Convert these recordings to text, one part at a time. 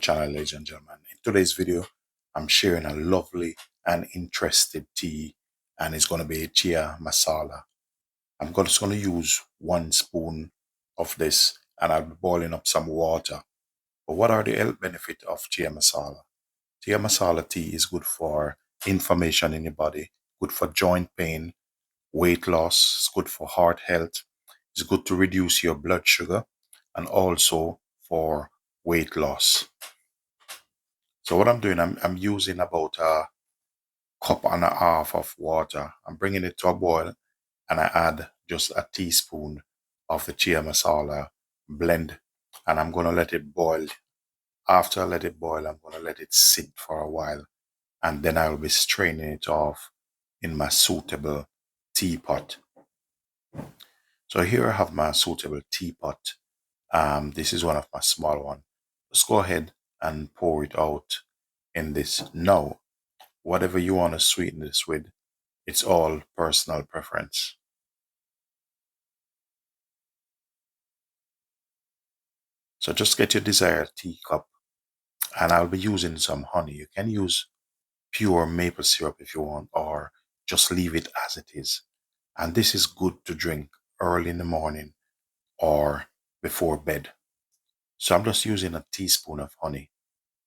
channel, ladies and gentlemen. In today's video, I'm sharing a lovely and interesting tea, and it's going to be chia masala. Just going to use 1 spoon of this, and I'll be boiling up some water. But what are the health benefits of chia masala? Chia masala tea is good for inflammation in your body, good for joint pain, weight loss, it's good for heart health, it's good to reduce your blood sugar, and also for weight loss. So what I'm doing, I'm using about a cup and a half of water. I'm bringing it to a boil, and I add just a teaspoon of the chia masala blend, and I'm going to let it boil. After I let it boil, I'm going to let it sit for a while, and then I'll be straining it off in my suitable teapot. So here I have my suitable teapot. This is one of my small ones. Just go ahead and pour it out in this. Now, whatever you want to sweeten this with, it's all personal preference. So just get your desired teacup, and I'll be using some honey. You can use pure maple syrup if you want, or just leave it as it is. And this is good to drink early in the morning or before bed. So I'm just using a teaspoon of honey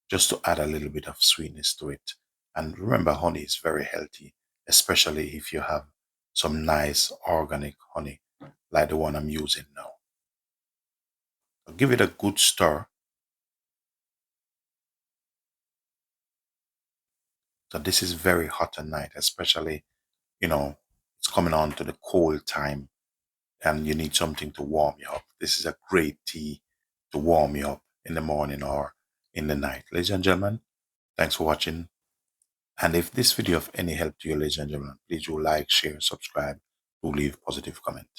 just to add a little bit of sweetness to it. And remember, honey is very healthy, especially if you have some nice organic honey like the one I'm using now. So give it a good stir. So this is very hot at night, especially, it's coming on to the cold time and you need something to warm you up. This is a great tea to warm you up in the morning or in the night. Ladies and gentlemen, thanks for watching. And if this video of any help to you, ladies and gentlemen, please do like, share, subscribe, do leave positive comment.